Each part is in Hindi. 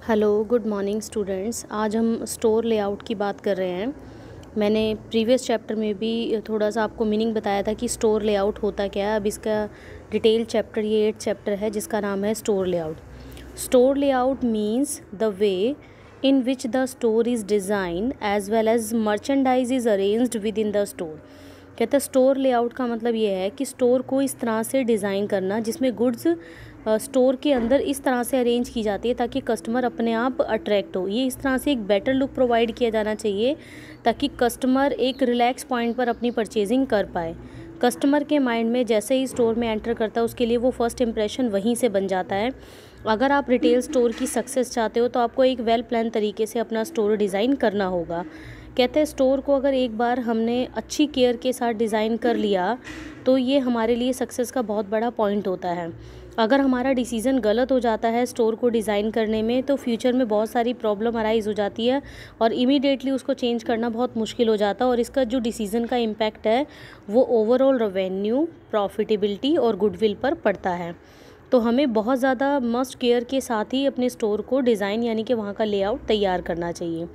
Hello good morning students. आज हम स्टोर लेआउट की बात कर रहे हैं। मैंने प्रीवियस चैप्टर में भी थोड़ा सा आपको मीनिंग बताया था कि स्टोर लेआउट होता क्या है। अब इसका डिटेल चैप्टर ये 8th चैप्टर है जिसका नाम है store layout. Store layout means the way in which the store is design as well as merchandise is arranged within the store. कहते हैं स्टोर लेआउट का मतलब ये है कि स्टोर को इस तरह से डिज़ाइन करना जिसमें गुड्स स्टोर के अंदर इस तरह से अरेंज की जाती है ताकि कस्टमर अपने आप अट्रैक्ट हो। ये इस तरह से एक बेटर लुक प्रोवाइड किया जाना चाहिए ताकि कस्टमर एक रिलैक्स पॉइंट पर अपनी परचेजिंग कर पाए। कस्टमर के माइंड में जैसे ही स्टोर में एंटर करता है उसके लिए वो फर्स्ट इंप्रेशन वहीं से बन जाता है। अगर आप रिटेल स्टोर की सक्सेस चाहते हो तो आपको एक वेल प्लान तरीके से अपना स्टोर डिज़ाइन करना होगा। कहते हैं स्टोर को अगर एक बार हमने अच्छी केयर के साथ डिज़ाइन कर लिया तो ये हमारे लिए सक्सेस का बहुत बड़ा पॉइंट होता है। अगर हमारा डिसीज़न गलत हो जाता है स्टोर को डिज़ाइन करने में तो फ्यूचर में बहुत सारी प्रॉब्लम अराइज़ हो जाती है और इमीडिएटली उसको चेंज करना बहुत मुश्किल हो जाता है और इसका जो डिसीज़न का इम्पैक्ट है वो ओवरऑल रेवेन्यू, प्रॉफिटेबिलिटी और गुडविल पर पड़ता है। तो हमें बहुत ज़्यादा मस्ट केयर के साथ ही अपने स्टोर को डिज़ाइन यानी कि वहाँ का लेआउट तैयार करना चाहिए।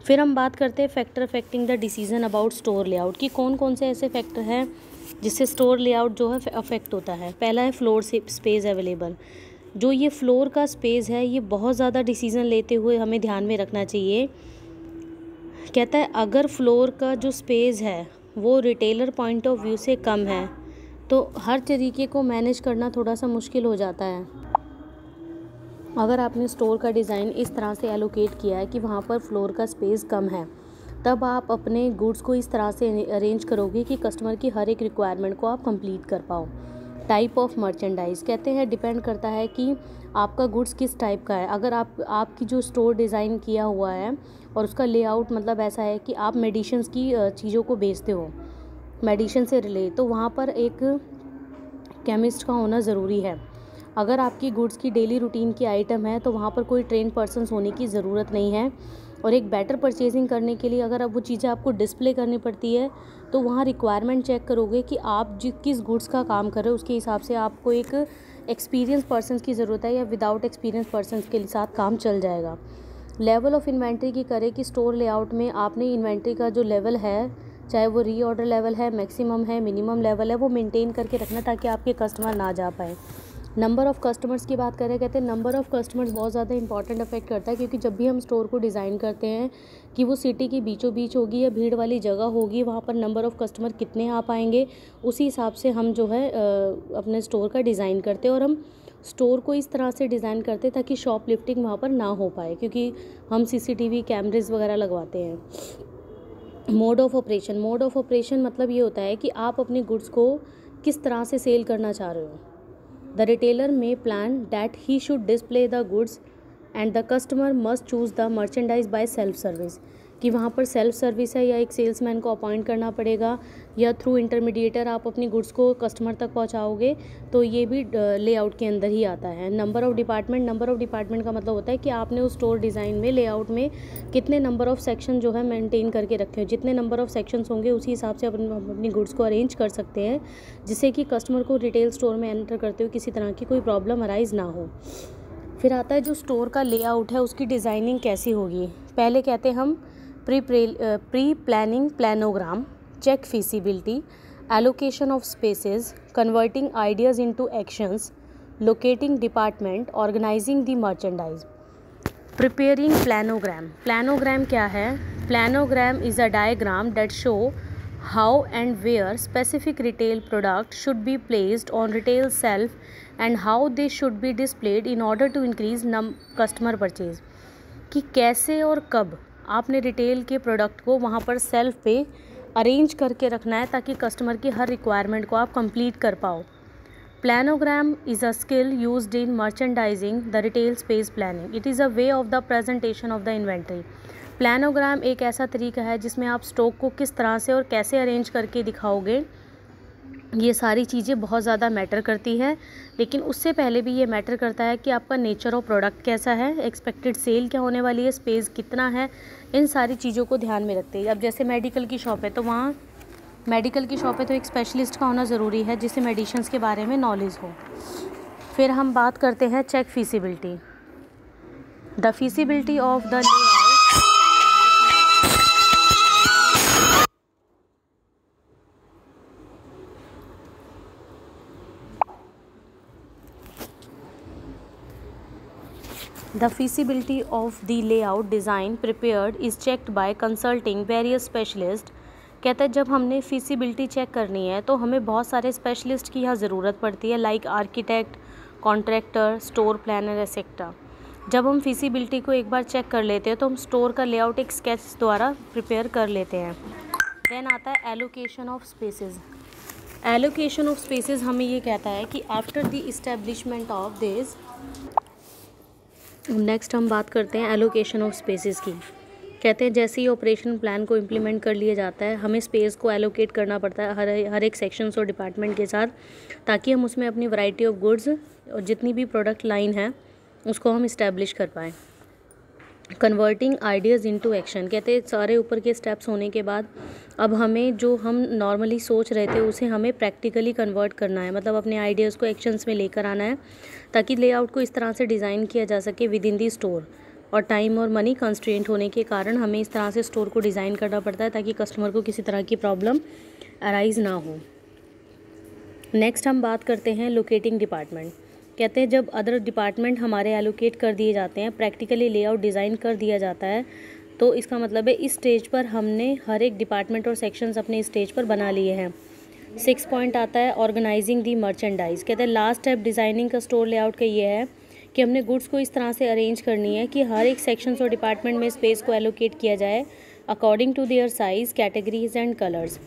फिर हम बात करते हैं factor affecting the decision about store layout कि कौन कौन से ऐसे फैक्टर हैं जिससे स्टोर लेआउट जो है अफेक्ट होता है। पहला है फ्लोर स्पेस अवेलेबल। जो ये फ्लोर का स्पेस है ये बहुत ज़्यादा डिसीज़न लेते हुए हमें ध्यान में रखना चाहिए। कहता है अगर फ्लोर का जो स्पेस है वो रिटेलर पॉइंट ऑफ व्यू से कम है तो हर तरीके को मैनेज करना थोड़ा सा मुश्किल हो जाता है। अगर आपने स्टोर का डिज़ाइन इस तरह से एलोकेट किया है कि वहाँ पर फ्लोर का स्पेस कम है तब आप अपने गुड्स को इस तरह से अरेंज करोगे कि कस्टमर की हर एक रिक्वायरमेंट को आप कंप्लीट कर पाओ। टाइप ऑफ मर्चेंडाइज कहते हैं डिपेंड करता है कि आपका गुड्स किस टाइप का है। अगर आपकी जो स्टोर डिज़ाइन किया हुआ है और उसका लेआउट मतलब ऐसा है कि आप मेडिसिन्स की चीज़ों को बेचते हो, मेडिसिन से रिलेट, तो वहाँ पर एक केमिस्ट का होना ज़रूरी है। अगर आपकी गुड्स की डेली रूटीन की आइटम है तो वहाँ पर कोई ट्रेन पर्सन्स होने की ज़रूरत नहीं है। और एक बेटर परचेजिंग करने के लिए अगर अब वो चीज़ें आपको डिस्प्ले करनी पड़ती है तो वहाँ रिक्वायरमेंट चेक करोगे कि आप किस गुड्स का काम कर रहे हो, उसके हिसाब से आपको एक एक्सपीरियंस पर्सन्स की ज़रूरत है या विदाउट एक्सपीरियंस पर्सन्स के साथ काम चल जाएगा। लेवल ऑफ इन्वेंट्री की करें कि स्टोर लेआउट में आपने इन्वेंट्री का जो लेवल है, चाहे वो रीऑर्डर लेवल है, मैक्सिमम है, मिनिमम लेवल है, वो मेंटेन करके रखना ताकि आपके कस्टमर ना जा पाए। नंबर ऑफ़ कस्टमर्स की बात करें, कहते हैं नंबर ऑफ़ कस्टमर्स बहुत ज़्यादा इंपॉर्टेंट अफेक्ट करता है क्योंकि जब भी हम स्टोर को डिज़ाइन करते हैं कि वो सिटी की बीचों बीच होगी या भीड़ वाली जगह होगी, वहाँ पर नंबर ऑफ़ कस्टमर कितने आ पाएंगे उसी हिसाब से हम जो है अपने स्टोर का डिज़ाइन करते हैं। और हम स्टोर को इस तरह से डिज़ाइन करते हैं ताकि शॉप लिफ्टिंग वहाँ पर ना हो पाए क्योंकि हम CCTV कैमरेज वगैरह लगवाते हैं। मोड ऑफ़ ऑपरेशन मतलब ये होता है कि आप अपने गुड्स को किस तरह से सेल करना चाह रहे हो। The retailer may plan that he should display the goods and the customer must choose the merchandise by self-service कि वहाँ पर सेल्फ सर्विस है या एक सेल्समैन को अपॉइंट करना पड़ेगा या थ्रू इंटरमीडिएटर आप अपनी गुड्स को कस्टमर तक पहुँचाओगे, तो ये भी लेआउट के अंदर ही आता है। नंबर ऑफ़ डिपार्टमेंट का मतलब होता है कि आपने उस स्टोर डिज़ाइन में लेआउट में कितने नंबर ऑफ़ सेक्शन जो है मेंटेन करके रखे हो। जितने नंबर ऑफ़ सेक्शंस होंगे उसी हिसाब से अपनी गुड्स को अरेंज कर सकते हैं जिससे कि कस्टमर को रिटेल स्टोर में एंटर करते हुए किसी तरह की कोई प्रॉब्लम अराइज़ ना हो। फिर आता है जो स्टोर का लेआउट है उसकी डिज़ाइनिंग कैसी होगी। पहले कहते हैं हम pre planning planogram, check feasibility, allocation of spaces, converting ideas into actions, locating department, organising the merchandise. Preparing planogram क्या है? Planogram is a diagram that show how and where specific retail product should be placed on retail shelf and how they should be displayed in order to increase customer purchase। कि कैसे और कब आपने रिटेल के प्रोडक्ट को वहाँ पर सेल्फ पे अरेंज करके रखना है ताकि कस्टमर की हर रिक्वायरमेंट को आप कंप्लीट कर पाओ। Planogram is a skill used in merchandising the retail space planning. It is a way of the presentation of the inventory. Planogram एक ऐसा तरीका है जिसमें आप स्टॉक को किस तरह से और कैसे अरेंज करके दिखाओगे, ये सारी चीज़ें बहुत ज़्यादा मैटर करती है। लेकिन उससे पहले भी ये मैटर करता है कि आपका नेचर ऑफ प्रोडक्ट कैसा है, एक्सपेक्टेड सेल क्या होने वाली है, स्पेस कितना है, इन सारी चीज़ों को ध्यान में रखते हैं। अब जैसे मेडिकल की शॉप है तो एक स्पेशलिस्ट का होना ज़रूरी है जिसे मेडिसिन्स के बारे में नॉलेज हो। फिर हम बात करते हैं check feasibility. The feasibility of the The feasibility of the layout design prepared is checked by consulting various specialists. कहते हैं जब हमने feasibility चेक करनी है तो हमें बहुत सारे स्पेशलिस्ट की यहाँ ज़रूरत पड़ती है, like architect, contractor, store planner etcetera. जब हम feasibility को एक बार चेक कर लेते हैं तो हम स्टोर का लेआउट एक स्केच द्वारा प्रिपेयर कर लेते हैं। देन आता है allocation of spaces. Allocation of spaces हमें ये कहता है कि after the establishment of this, next हम बात करते हैं एलोकेशन ऑफ स्पेसेस की। कहते हैं जैसे ही ऑपरेशन प्लान को इम्प्लीमेंट कर लिया जाता है हमें स्पेस को एलोकेट करना पड़ता है हर एक सेक्शंस और डिपार्टमेंट के साथ, ताकि हम उसमें अपनी वैरायटी ऑफ गुड्स और जितनी भी प्रोडक्ट लाइन है उसको हम इस्टेब्लिश कर पाएँ। Converting ideas into action. कहते हैं सारे ऊपर के स्टेप्स होने के बाद अब हमें जो हम नॉर्मली सोच रहे थे उसे हमें प्रैक्टिकली कन्वर्ट करना है, मतलब अपने आइडियाज़ को एक्शंस में लेकर आना है, ताकि लेआउट को इस तरह से डिज़ाइन किया जा सके विद इन दी स्टोर। और टाइम और मनी कंस्ट्रेंट होने के कारण हमें इस तरह से स्टोर को डिज़ाइन करना पड़ता है ताकि कस्टमर को किसी तरह की प्रॉब्लम अराइज ना हो। नेक्स्ट हम बात करते हैं लोकेटिंग डिपार्टमेंट। कहते हैं जब अदर डिपार्टमेंट हमारे एलोकेट कर दिए जाते हैं, प्रैक्टिकली लेआउट डिज़ाइन कर दिया जाता है, तो इसका मतलब है इस स्टेज पर हमने हर एक डिपार्टमेंट और सेक्शंस अपने स्टेज पर बना लिए हैं। 6 पॉइंट आता है ऑर्गेनाइजिंग दी मर्चेंडाइज। कहते हैं लास्ट स्टेप डिज़ाइनिंग का स्टोर लेआउट का ये है कि हमने गुड्स को इस तरह से अरेंज करनी है कि हर एक सेक्शंस और डिपार्टमेंट में स्पेस को एलोकेट किया जाए according to their size, categories and colours.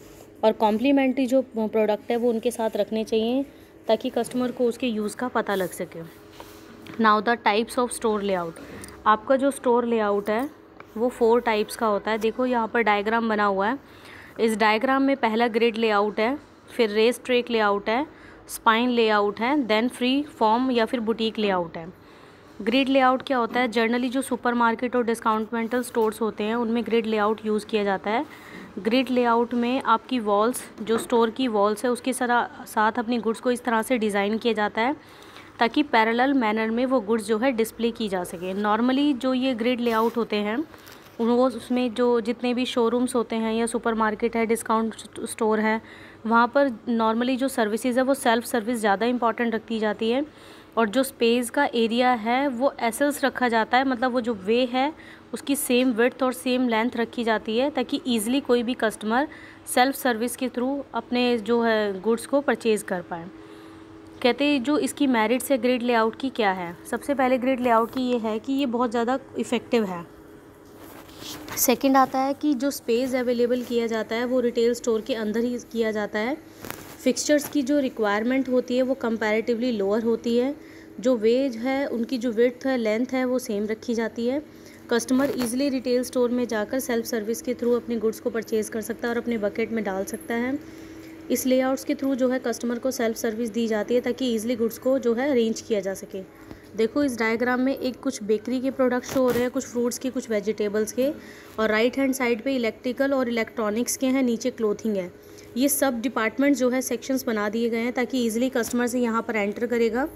और कॉम्प्लीमेंट्री जो प्रोडक्ट है वो उनके साथ रखने चाहिए ताकि कस्टमर को उसके यूज़ का पता लग सके। Now the types of store layout. आपका जो स्टोर लेआउट है वो 4 टाइप्स का होता है। देखो यहाँ पर डायग्राम बना हुआ है। इस डायग्राम में पहला ग्रिड लेआउट है, फिर रेस ट्रैक लेआउट है, स्पाइन लेआउट है, देन फ्री फॉर्म या फिर बुटीक लेआउट है। ग्रिड लेआउट क्या होता है? जनरली जो सुपरमार्केट और डिस्काउंटमेंटल स्टोर्स होते हैं उनमें ग्रिड लेआउट यूज़ किया जाता है। ग्रिड लेआउट में आपकी वॉल्स, जो स्टोर की वॉल्स है उसके साथ अपनी गुड्स को इस तरह से डिज़ाइन किया जाता है ताकि पैरेलल मैनर में वो गुड्स जो है डिस्प्ले की जा सके। नॉर्मली जो ये ग्रिड लेआउट होते हैं वो उसमें जो जितने भी शोरूम्स होते हैं या सुपरमार्केट है, डिस्काउंट स्टोर है, वहाँ पर नॉर्मली जो सर्विसेज है वो सेल्फ सर्विस ज़्यादा इंपॉर्टेंट रखी जाती है और जो स्पेस का एरिया है वो एसल्स रखा जाता है, मतलब वो जो वे है उसकी सेम विड्थ और सेम लेंथ रखी जाती है ताकि ईज़िली कोई भी कस्टमर सेल्फ सर्विस के थ्रू अपने जो है गुड्स को परचेज़ कर पाए। कहते हैं जो इसकी मेरिट्स है ग्रिड लेआउट की क्या है? सबसे पहले ग्रिड लेआउट की ये है कि ये बहुत ज़्यादा इफ़ेक्टिव है। सेकंड आता है कि जो स्पेस अवेलेबल किया जाता है वो रिटेल स्टोर के अंदर ही किया जाता है। फिक्सचर्स की जो रिक्वायरमेंट होती है वो कंपैरेटिवली लोअर होती है। जो वेज है उनकी जो विड्थ है, लेंथ है वो सेम रखी जाती है। कस्टमर इजीली रिटेल स्टोर में जाकर सेल्फ सर्विस के थ्रू अपने गुड्स को परचेज़ कर सकता है और अपने बकेट में डाल सकता है। इस लेआउट्स के थ्रू जो है कस्टमर को सेल्फ सर्विस दी जाती है ताकि ईजिली गुड्स को जो है अरेंज किया जा सके। देखो इस डायग्राम में एक कुछ बेकरी के प्रोडक्ट शो हो रहे हैं, कुछ फ्रूट्स के, कुछ वेजिटेबल्स के, और राइट हैंड साइड पे इलेक्ट्रिकल और इलेक्ट्रॉनिक्स के हैं, नीचे क्लोथिंग है। ये सब डिपार्टमेंट जो है सेक्शंस बना दिए गए हैं ताकि ईजिली कस्टमर से यहाँ पर एंटर करेगा।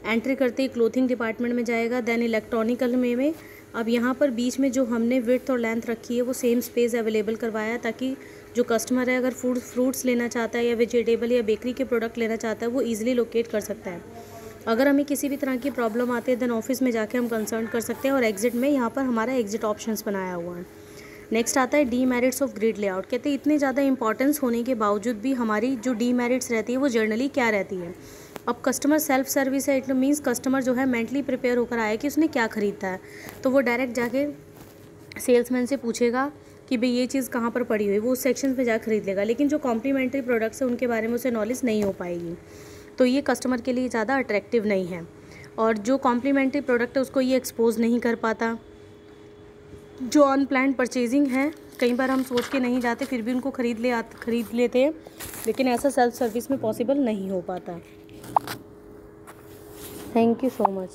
एंट्री करते ही क्लोथिंग डिपार्टमेंट में जाएगा, देन इलेक्ट्रॉनिकल में अब यहाँ पर बीच में जो हमने विड्थ और लेंथ रखी है वो सेम स्पेस अवेलेबल करवाया है ताकि जो कस्टमर है अगर फ्रूट्स लेना चाहता है या वेजिटेबल या बेकरी के प्रोडक्ट लेना चाहता है वो ईजिली लोकेट कर सकता है। अगर हमें किसी भी तरह की प्रॉब्लम आती है देन ऑफिस में जाके हम कंसल्ट कर सकते हैं। और एग्जिट में यहाँ पर हमारा एग्जिट ऑप्शंस बनाया हुआ है। नेक्स्ट आता है डीमेरिट्स ऑफ ग्रिड लेआउट। कहते हैं इतने ज़्यादा इंपॉर्टेंस होने के बावजूद भी हमारी जो डीमेरिट्स रहती है वो जर्नली क्या रहती है? अब कस्टमर सेल्फ सर्विस है, इट मीन्स कस्टमर जो है मेंटली प्रिपेयर होकर आया कि उसने क्या ख़रीदता है, तो वो डायरेक्ट जाके सेल्समैन से पूछेगा कि भाई ये चीज़ कहाँ पर पड़ी हुई, वो उस सेक्शन में जा खरीद लेगा। लेकिन जो कॉम्प्लीमेंट्री प्रोडक्ट्स हैं उनके बारे में उसे नॉलेज नहीं हो पाएगी, तो ये कस्टमर के लिए ज़्यादा अट्रैक्टिव नहीं है। और जो कॉम्प्लीमेंट्री प्रोडक्ट है उसको ये एक्सपोज नहीं कर पाता। जो अनप्लान्ड परचेजिंग है, कई बार हम सोच के नहीं जाते फिर भी उनको खरीद लेते हैं, लेकिन ऐसा सेल्फ सर्विस में पॉसिबल नहीं हो पाता। Thank you so much.